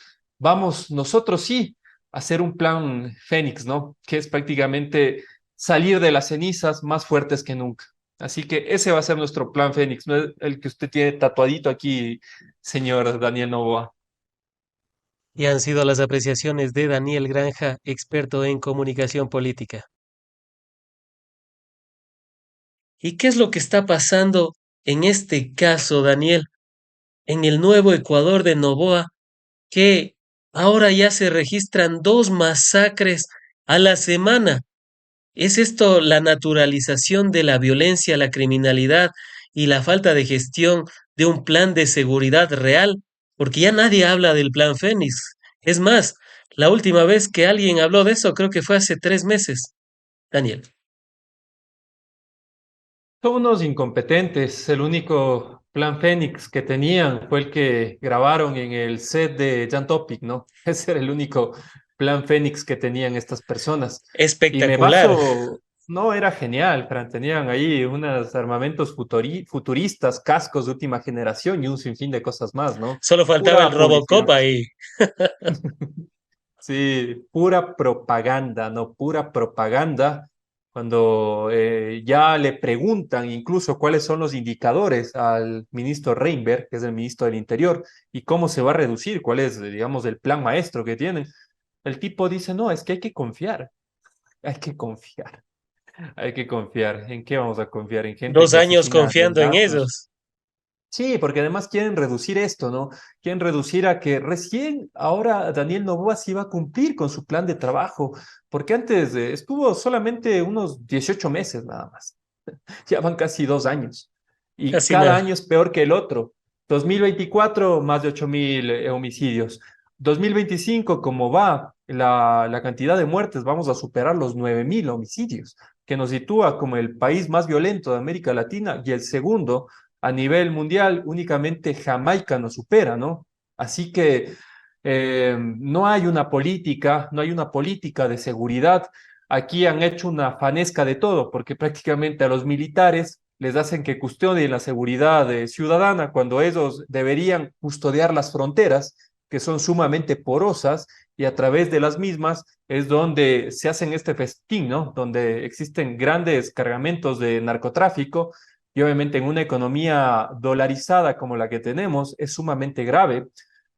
nosotros sí a hacer un plan Fénix, ¿no? Que es prácticamente salir de las cenizas más fuertes que nunca. Así que ese va a ser nuestro plan Fénix, no es el que usted tiene tatuadito aquí, señor Daniel Novoa. Y han sido las apreciaciones de Daniel Granja, experto en comunicación política. ¿Y qué es lo que está pasando en este caso, Daniel, en el nuevo Ecuador de Noboa, que ahora ya se registran 2 masacres a la semana? ¿Es esto la naturalización de la violencia, la criminalidad y la falta de gestión de un plan de seguridad real? Porque ya nadie habla del plan Fénix. Es más, la última vez que alguien habló de eso creo que fue hace 3 meses. Daniel. Son unos incompetentes. El único plan Fénix que tenían fue el que grabaron en el set de Jan Topic, ¿no? Ese era el único plan Fénix que tenían estas personas. Y me Espectacular. baso, no, era genial, Fran. Tenían ahí unos armamentos futuristas, cascos de última generación y un sinfín de cosas más, ¿no? Solo faltaba el Pura Robocop publicidad. ahí. Sí, pura propaganda, ¿no? Pura propaganda. Cuando ya le preguntan incluso cuáles son los indicadores al ministro Reinberg, que es el ministro del Interior, y cómo se va a reducir, cuál es, digamos, el plan maestro que tienen, el tipo dice, no, es que hay que confiar, hay que confiar, hay que confiar. ¿En qué vamos a confiar? ¿En gente Dos que años asesina confiando en niñatos? ellos. Sí, porque además quieren reducir esto, ¿no? Quieren reducir a que recién ahora Daniel Noboa sí va a cumplir con su plan de trabajo, porque antes estuvo solamente unos 18 meses nada más. Ya van casi 2 años y Casi cada nada. año es peor que el otro. 2024, más de 8.000 homicidios. 2025, como va, la cantidad de muertes, vamos a superar los 9.000 homicidios, que nos sitúa como el país más violento de América Latina y el segundo a nivel mundial, únicamente Jamaica nos supera, ¿no? Así que no hay una política, no hay una política de seguridad. Aquí han hecho una fanesca de todo, porque prácticamente a los militares les hacen que custodien la seguridad ciudadana cuando ellos deberían custodiar las fronteras, que son sumamente porosas, y a través de las mismas es donde se hacen este festín, ¿no? Donde existen grandes cargamentos de narcotráfico y obviamente en una economía dolarizada como la que tenemos es sumamente grave.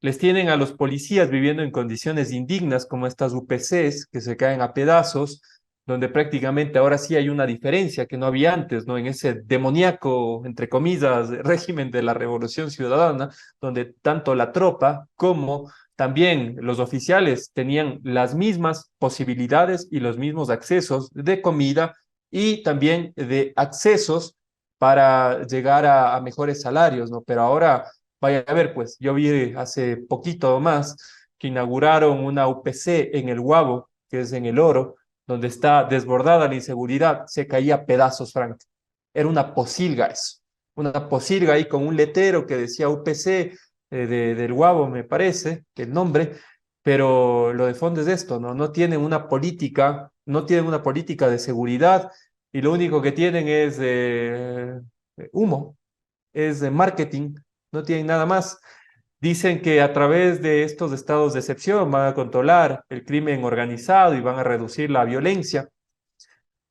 Les tienen a los policías viviendo en condiciones indignas como estas UPCs que se caen a pedazos, donde prácticamente ahora sí hay una diferencia que no había antes, ¿no? En ese demoníaco, entre comillas, régimen de la Revolución Ciudadana, donde tanto la tropa como también los oficiales tenían las mismas posibilidades y los mismos accesos de comida y también de accesos para llegar a mejores salarios, ¿no? Pero ahora, vaya a ver, pues yo vi hace poquito más que inauguraron una UPC en el Guabo, que es en el Oro, donde está desbordada la inseguridad, se caía a pedazos, Frank. Era una posilga eso, una posilga ahí con un letrero que decía UPC del Guabo, me parece, que el nombre, pero lo de fondo es esto, ¿no? No tienen una política, no tienen una política de seguridad y lo único que tienen es humo, es marketing, no tienen nada más. Dicen que a través de estos estados de excepción van a controlar el crimen organizado y van a reducir la violencia.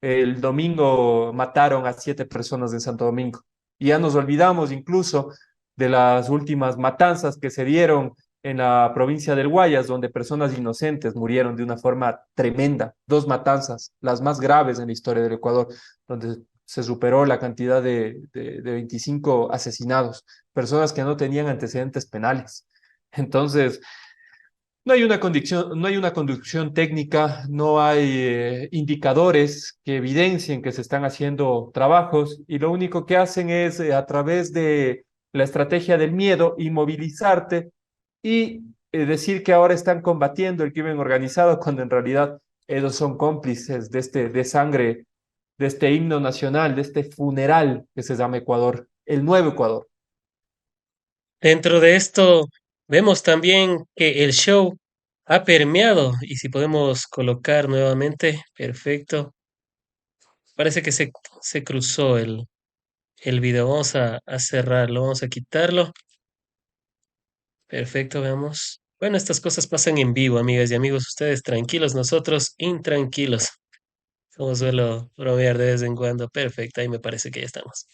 El domingo mataron a 7 personas en Santo Domingo. Y ya nos olvidamos incluso de las últimas matanzas que se dieron en la provincia del Guayas, donde personas inocentes murieron de una forma tremenda. 2 matanzas, las más graves en la historia del Ecuador, donde se superó la cantidad de 25 asesinados, personas que no tenían antecedentes penales. Entonces, no hay una conducción técnica, no hay indicadores que evidencien que se están haciendo trabajos y lo único que hacen es a través de la estrategia del miedo inmovilizarte y decir que ahora están combatiendo el crimen organizado cuando en realidad ellos son cómplices de sangre, de este himno nacional, de este funeral que se llama Ecuador, el nuevo Ecuador. Dentro de esto, vemos también que el show ha permeado, y si podemos colocar nuevamente, perfecto. Parece que se cruzó el video. Vamos a cerrarlo, vamos a quitarlo. Perfecto, veamos. Bueno, estas cosas pasan en vivo, amigas y amigos. Ustedes tranquilos, nosotros intranquilos. Como suelo bromear de vez en cuando. Perfecto, ahí me parece que ya estamos.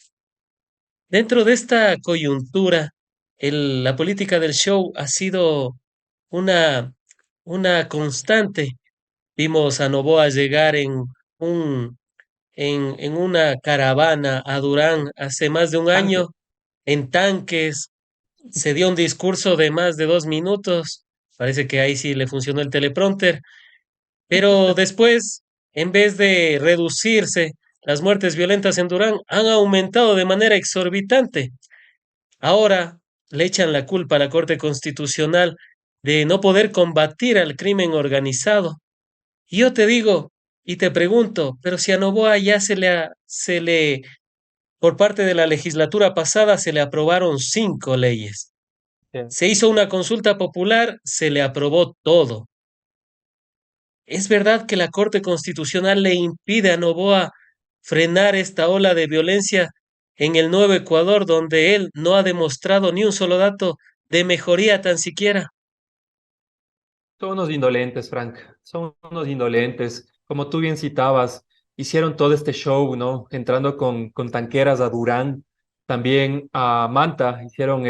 Dentro de esta coyuntura, la política del show ha sido una, una constante. Vimos a Noboa llegar un, en una caravana a Durán hace más de un Tanque. año, en tanques, se dio un discurso de más de 2 minutos. Parece que ahí sí le funcionó el teleprompter. Pero después, en vez de reducirse, las muertes violentas en Durán han aumentado de manera exorbitante. Ahora le echan la culpa a la Corte Constitucional de no poder combatir al crimen organizado. Y yo te digo y te pregunto, pero si a Noboa ya por parte de la legislatura pasada se le aprobaron 5 leyes. Se hizo una consulta popular, se le aprobó todo. ¿Es verdad que la Corte Constitucional le impide a Noboa frenar esta ola de violencia en el Nuevo Ecuador, donde él no ha demostrado ni un solo dato de mejoría tan siquiera? Son unos indolentes, Frank, son unos indolentes. Como tú bien citabas, hicieron todo este show, ¿no? Entrando con tanqueras a Durán, también a Manta, hicieron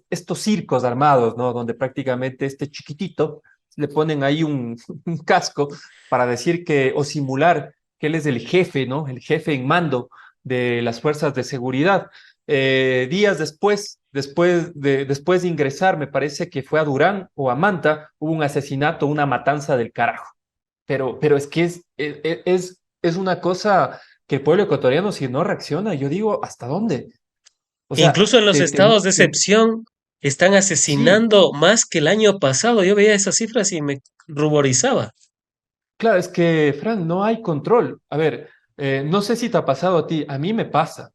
estos circos armados, ¿no? Donde prácticamente este chiquitito le ponen ahí un casco para decir que, o simular que él es el jefe, ¿no? El jefe en mando de las fuerzas de seguridad. Días después de ingresar, me parece que fue a Durán o a Manta, hubo un asesinato, una matanza del carajo. Pero es que es una cosa que el pueblo ecuatoriano, si no reacciona, yo digo, ¿hasta dónde? O sea, Incluso en los estados de excepción, están Sí, asesinando más que el año pasado. Yo veía esas cifras y me ruborizaba. claro, es que, Fran, no hay control. A ver, no sé si te ha pasado a ti, a mí me pasa.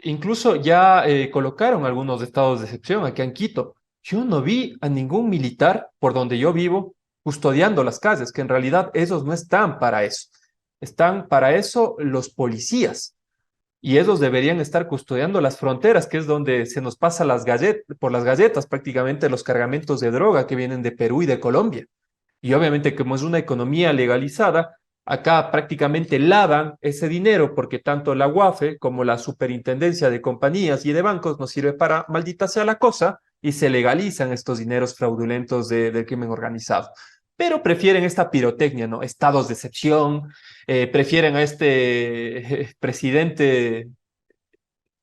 Incluso ya colocaron algunos estados de excepción aquí en Quito. Yo no vi a ningún militar por donde yo vivo custodiando las calles, que en realidad esos no están para eso. Están para eso los policías y esos deberían estar custodiando las fronteras, que es donde se nos pasa por las galletas prácticamente los cargamentos de droga que vienen de Perú y de Colombia. Y obviamente, como es una economía legalizada, acá prácticamente lavan ese dinero porque tanto la UAFE como la Superintendencia de Compañías y de Bancos nos sirve para maldita sea la cosa y se legalizan estos dineros fraudulentos del crimen organizado. Pero prefieren esta pirotecnia, ¿no? Estados de excepción, prefieren a este presidente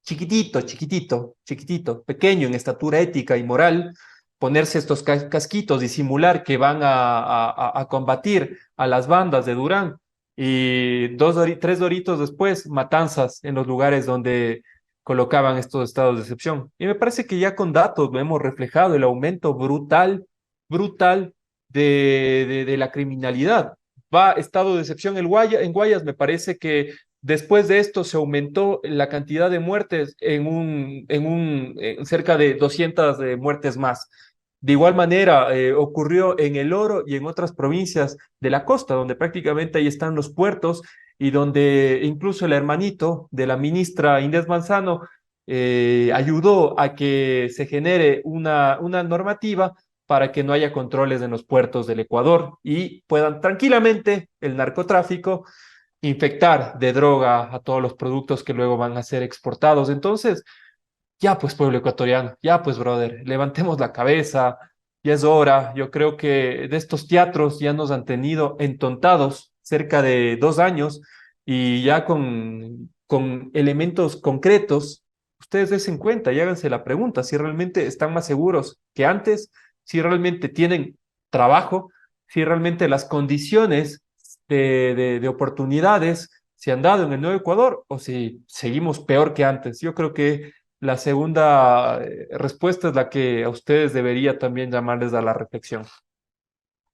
chiquitito, chiquitito, chiquitito, pequeño en estatura ética y moral, ponerse estos casquitos y simular que van a combatir a las bandas de Durán y tres doritos después, matanzas en los lugares donde colocaban estos estados de excepción. Y me parece que ya con datos lo hemos reflejado, el aumento brutal, brutal de la criminalidad. Va estado de excepción en Guayas, me parece que después de esto se aumentó la cantidad de muertes en cerca de 200 muertes más. De igual manera, ocurrió en El Oro y en otras provincias de la costa, donde prácticamente ahí están los puertos y donde incluso el hermanito de la ministra Inés Manzano ayudó a que se genere una normativa para que no haya controles en los puertos del Ecuador y puedan tranquilamente el narcotráfico infectar de droga a todos los productos que luego van a ser exportados. Entonces, ya pues pueblo ecuatoriano, ya pues brother, levantemos la cabeza, ya es hora. Yo creo que de estos teatros ya nos han tenido entontados cerca de 2 años y ya con elementos concretos, ustedes den cuenta y háganse la pregunta si realmente están más seguros que antes, si realmente tienen trabajo, si realmente las condiciones de oportunidades se han dado en el Nuevo Ecuador o si seguimos peor que antes. Yo creo que la segunda respuesta es la que a ustedes debería también llamarles a la reflexión.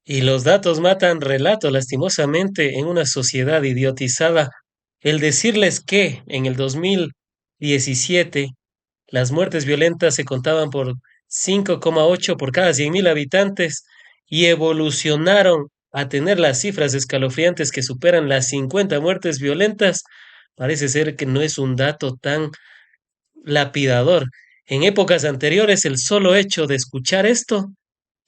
Y los datos matan relato, lastimosamente, en una sociedad idiotizada. El decirles que en el 2017 las muertes violentas se contaban por 5,8 por cada 100.000 habitantes y evolucionaron a tener las cifras escalofriantes que superan las 50 muertes violentas, parece ser que no es un dato tan lapidador. En épocas anteriores, el solo hecho de escuchar esto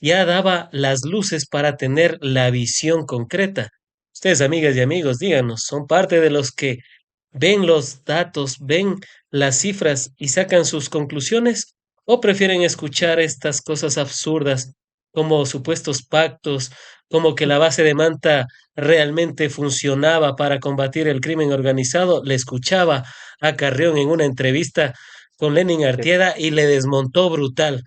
ya daba las luces para tener la visión concreta. Ustedes, amigas y amigos, díganos, ¿son parte de los que ven los datos, ven las cifras y sacan sus conclusiones? ¿O prefieren escuchar estas cosas absurdas como supuestos pactos, como que la base de Manta realmente funcionaba para combatir el crimen organizado? Le escuchaba a Carrión en una entrevista con Lenin Artieda y le desmontó brutal.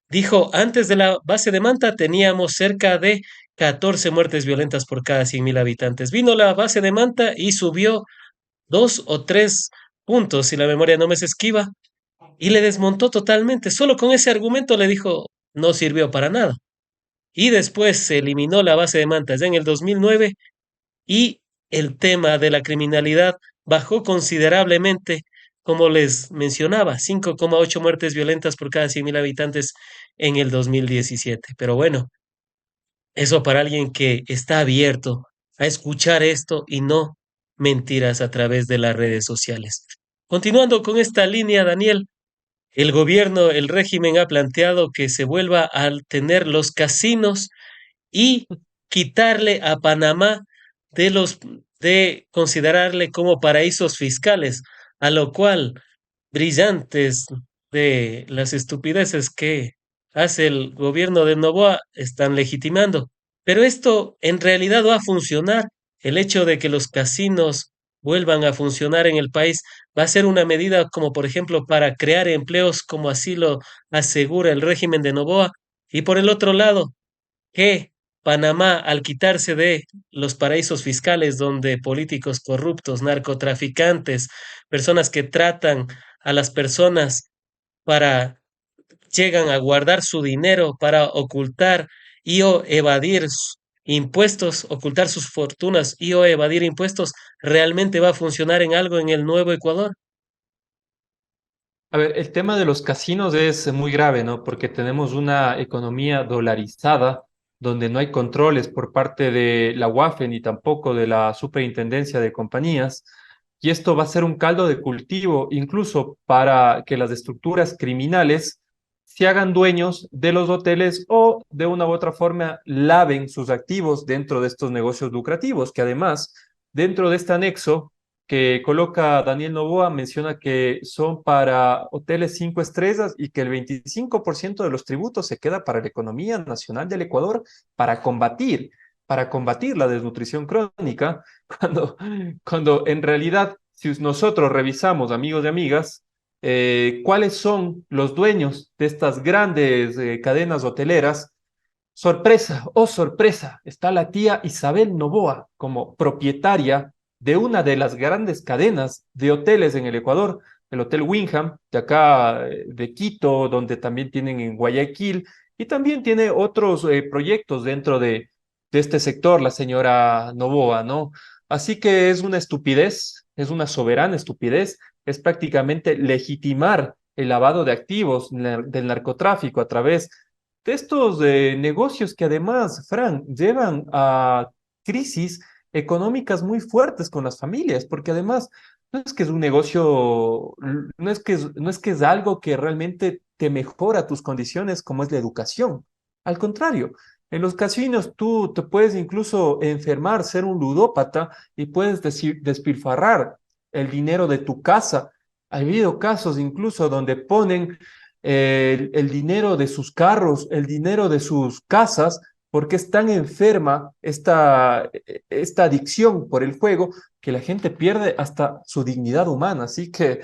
Dijo, antes de la base de Manta teníamos cerca de 14 muertes violentas por cada 100.000 habitantes. Vino la base de Manta y subió 2 o 3 puntos, si la memoria no me es esquiva, y le desmontó totalmente. Solo con ese argumento le dijo, no sirvió para nada. Y después se eliminó la base de Manta ya en el 2009 y el tema de la criminalidad bajó considerablemente, como les mencionaba, 5,8 muertes violentas por cada 100.000 habitantes en el 2017. Pero bueno, eso para alguien que está abierto a escuchar esto y no mentiras a través de las redes sociales. Continuando con esta línea, Daniel, el gobierno, el régimen ha planteado que se vuelva a tener los casinos y quitarle a Panamá de considerarle como paraísos fiscales, a lo cual brillantes de las estupideces que hace el gobierno de Noboa están legitimando. Pero esto en realidad va a funcionar. El hecho de que los casinos vuelvan a funcionar en el país va a ser una medida como por ejemplo para crear empleos como así lo asegura el régimen de Noboa. Y por el otro lado, que Panamá, al quitarse de los paraísos fiscales donde políticos corruptos, narcotraficantes, personas que tratan a las personas para llegan a guardar su dinero para ocultar y o evadir impuestos, ocultar sus fortunas y o evadir impuestos, ¿realmente va a funcionar en algo en el nuevo Ecuador? A ver, el tema de los casinos es muy grave, ¿no? Porque tenemos una economía dolarizada donde no hay controles por parte de la UAFE ni tampoco de la Superintendencia de Compañías. Y esto va a ser un caldo de cultivo incluso para que las estructuras criminales se hagan dueños de los hoteles o de una u otra forma laven sus activos dentro de estos negocios lucrativos, que además, dentro de este anexo que coloca Daniel Noboa, menciona que son para hoteles 5 estrellas y que el 25% de los tributos se queda para la economía nacional del Ecuador para combatir la desnutrición crónica, cuando, cuando en realidad, si nosotros revisamos, amigos y amigas, cuáles son los dueños de estas grandes cadenas hoteleras. Sorpresa, oh sorpresa, está la tía Isabel Noboa como propietaria de una de las grandes cadenas de hoteles en el Ecuador, el Hotel Winham, de acá de Quito, donde también tienen en Guayaquil, y también tiene otros proyectos dentro de este sector, la señora Noboa, ¿no? Así que es una estupidez, es una soberana estupidez, es prácticamente legitimar el lavado de activos del narcotráfico a través de estos negocios que además, Fran, llevan a crisis económicas muy fuertes con las familias, porque además no es que es un negocio, no es que es algo que realmente te mejora tus condiciones como es la educación. Al contrario, en los casinos tú te puedes incluso enfermar, ser un ludópata y puedes despilfarrar el dinero de tu casa. Ha habido casos incluso donde ponen el dinero de sus carros, el dinero de sus casas, porque es tan enferma esta adicción por el juego que la gente pierde hasta su dignidad humana. Así que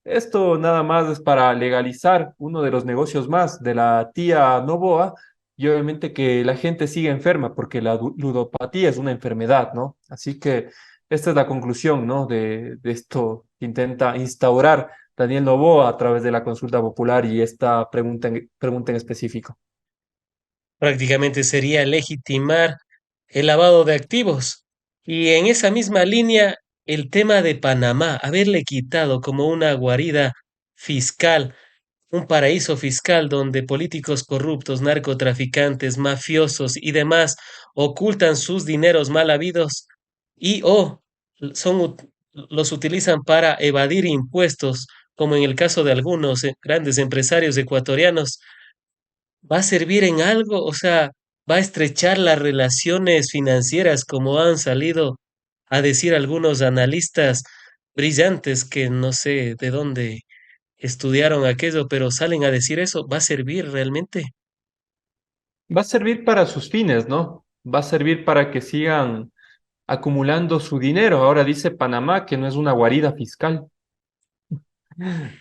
esto nada más es para legalizar uno de los negocios más de la tía Novoa y obviamente que la gente siga enferma porque la ludopatía es una enfermedad, ¿no? Así que esta es la conclusión, ¿no? De esto que intenta instaurar Daniel Noboa a través de la consulta popular y esta pregunta en específico. Prácticamente sería legitimar el lavado de activos. Y en esa misma línea, el tema de Panamá, haberle quitado como una guarida fiscal, un paraíso fiscal donde políticos corruptos, narcotraficantes, mafiosos y demás ocultan sus dineros mal habidos y o los utilizan para evadir impuestos, como en el caso de algunos grandes empresarios ecuatorianos. ¿Va a servir en algo? O sea, ¿va a estrechar las relaciones financieras como han salido a decir algunos analistas brillantes que no sé de dónde estudiaron aquello, pero salen a decir eso? ¿Va a servir realmente? Va a servir para sus fines, ¿no? Va a servir para que sigan acumulando su dinero. Ahora dice Panamá que no es una guarida fiscal.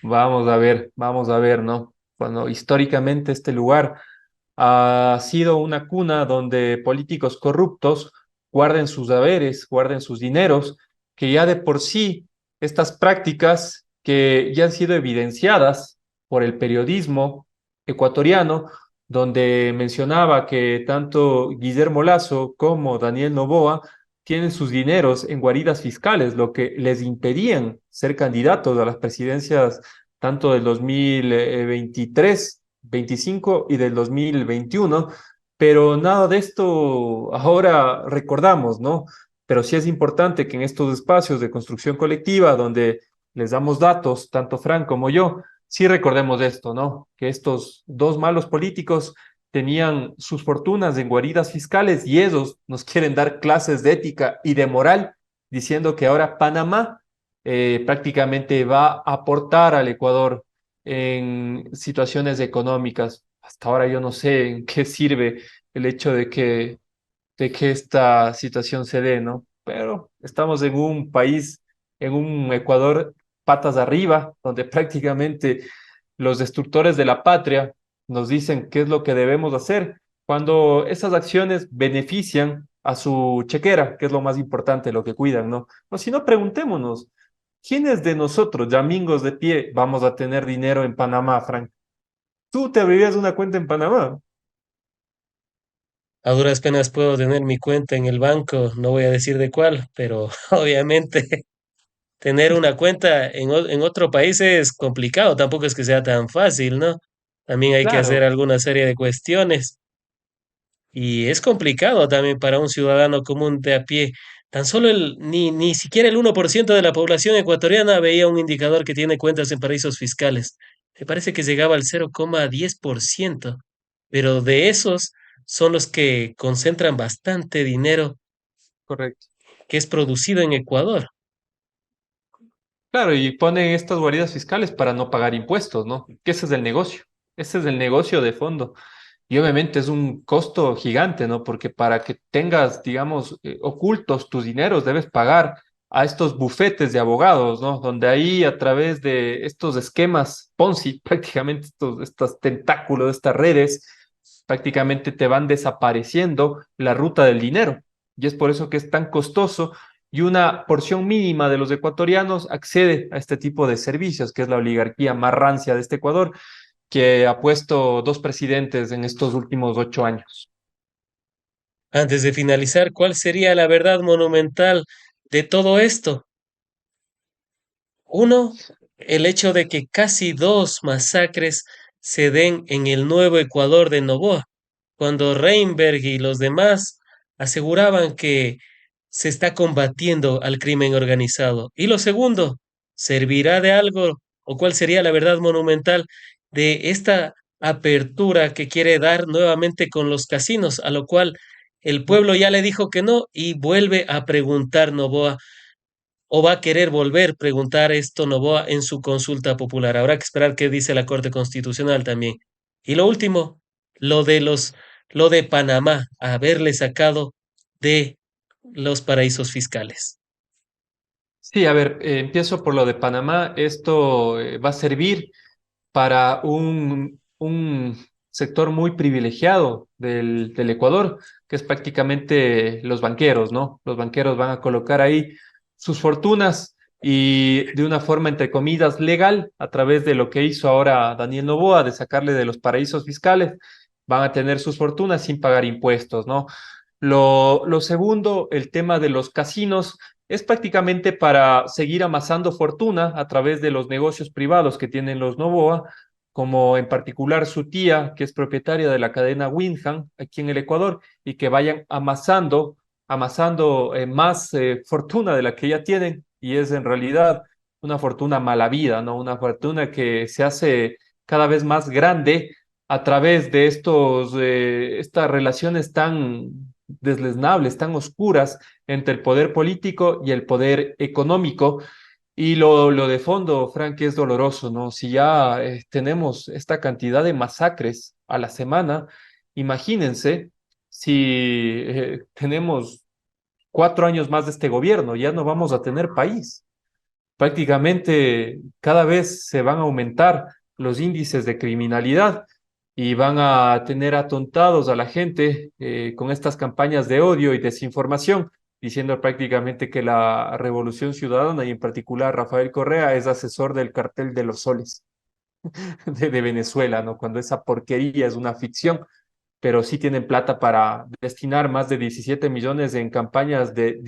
Vamos a ver, ¿no? Cuando históricamente este lugar ha sido una cuna donde políticos corruptos guarden sus haberes, guarden sus dineros, que ya de por sí estas prácticas que ya han sido evidenciadas por el periodismo ecuatoriano, donde mencionaba que tanto Guillermo Lazo como Daniel Noboa tienen sus dineros en guaridas fiscales, lo que les impedían ser candidatos a las presidencias tanto del 2023 25 y del 2021, pero nada de esto ahora recordamos, ¿no? Pero sí es importante que en estos espacios de construcción colectiva, donde les damos datos, tanto Fran como yo, sí recordemos esto, ¿no? Que estos dos malos políticos tenían sus fortunas en guaridas fiscales y esos nos quieren dar clases de ética y de moral, diciendo que ahora Panamá prácticamente va a aportar al Ecuador en situaciones económicas. Hasta ahora yo no sé en qué sirve el hecho de que esta situación se dé, ¿no? Pero estamos en un país, en un Ecuador patas arriba, donde prácticamente los destructores de la patria nos dicen qué es lo que debemos hacer cuando esas acciones benefician a su chequera, que es lo más importante, lo que cuidan, ¿no? O si no, preguntémonos, ¿quiénes de nosotros, yamingos de pie, vamos a tener dinero en Panamá, Frank? tú te abrirías una cuenta en Panamá. A duras penas puedo tener mi cuenta en el banco, no voy a decir de cuál, pero obviamente tener una cuenta en otro país es complicado, tampoco es que sea tan fácil, ¿no? También hay que hacer Claro, alguna serie de cuestiones y es complicado también para un ciudadano común de a pie. Tan solo ni siquiera el 1% de la población ecuatoriana veía un indicador que tiene cuentas en paraísos fiscales. Me parece que llegaba al 0,10%, pero de esos son los que concentran bastante dinero correcto. que es producido en Ecuador. Claro, y ponen estas guaridas fiscales para no pagar impuestos, ¿no? Que ese es el negocio. Ese es el negocio de fondo. Y obviamente es un costo gigante, ¿no? Porque para que tengas, digamos, ocultos tus dineros, debes pagar a estos bufetes de abogados, ¿no? Donde ahí a través de estos esquemas Ponzi, prácticamente estos tentáculos, estas redes, prácticamente te van desapareciendo la ruta del dinero. Y es por eso que es tan costoso y una porción mínima de los ecuatorianos accede a este tipo de servicios, que es la oligarquía más rancia de este Ecuador, que ha puesto dos presidentes en estos últimos 8 años. Antes de finalizar, ¿cuál sería la verdad monumental de todo esto? Uno, el hecho de que casi dos masacres se den en el nuevo Ecuador de Noboa, cuando Reinberg y los demás aseguraban que se está combatiendo al crimen organizado. Y lo segundo, ¿servirá de algo o cuál sería la verdad monumental de esta apertura que quiere dar nuevamente con los casinos, a lo cual el pueblo ya le dijo que no y vuelve a preguntar Noboa? ¿O va a querer volver a preguntar esto Noboa en su consulta popular? Habrá que esperar qué dice la Corte Constitucional también. Y lo último, lo de lo de Panamá, haberle sacado de los paraísos fiscales. Sí, a ver, empiezo por lo de Panamá. Esto va a servir para un sector muy privilegiado del Ecuador, que es prácticamente los banqueros, ¿no? Los banqueros van a colocar ahí sus fortunas y de una forma, entre comillas, legal, a través de lo que hizo ahora Daniel Noboa, de sacarle de los paraísos fiscales, van a tener sus fortunas sin pagar impuestos, ¿no? Lo segundo, el tema de los casinos, es prácticamente para seguir amasando fortuna a través de los negocios privados que tienen los Noboa, como en particular su tía, que es propietaria de la cadena Windham aquí en el Ecuador, y que vayan amasando más fortuna de la que ya tienen, y es en realidad una fortuna mala vida, ¿no? Una fortuna que se hace cada vez más grande a través de estas relaciones tan deslesnables, tan oscuras entre el poder político y el poder económico. Y lo de fondo, Frank, es doloroso, ¿no? Si ya tenemos esta cantidad de masacres a la semana, imagínense si tenemos 4 años más de este gobierno, ya no vamos a tener país. Prácticamente cada vez se van a aumentar los índices de criminalidad y van a tener atontados a la gente con estas campañas de odio y desinformación, diciendo prácticamente que la Revolución Ciudadana y en particular Rafael Correa es asesor del cartel de los soles de Venezuela, ¿no? Cuando esa porquería es una ficción, pero sí tienen plata para destinar más de 17 millones en campañas de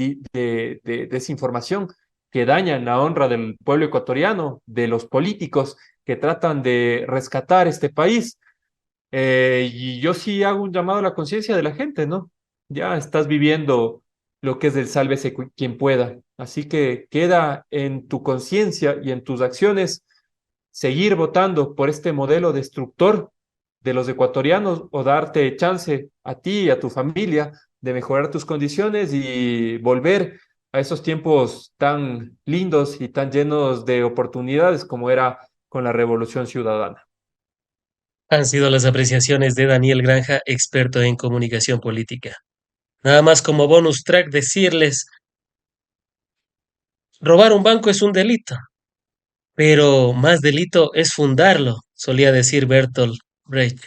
desinformación que dañan la honra del pueblo ecuatoriano, de los políticos que tratan de rescatar este país. Y yo sí hago un llamado a la conciencia de la gente, ¿no? Ya estás viviendo lo que es el sálvese quien pueda. Así que queda en tu conciencia y en tus acciones seguir votando por este modelo destructor de los ecuatorianos o darte chance a ti y a tu familia de mejorar tus condiciones y volver a esos tiempos tan lindos y tan llenos de oportunidades como era con la Revolución Ciudadana. Han sido las apreciaciones de Daniel Granja, experto en comunicación política. Nada más como bonus track decirles, robar un banco es un delito, pero más delito es fundarlo, solía decir Bertolt Brecht.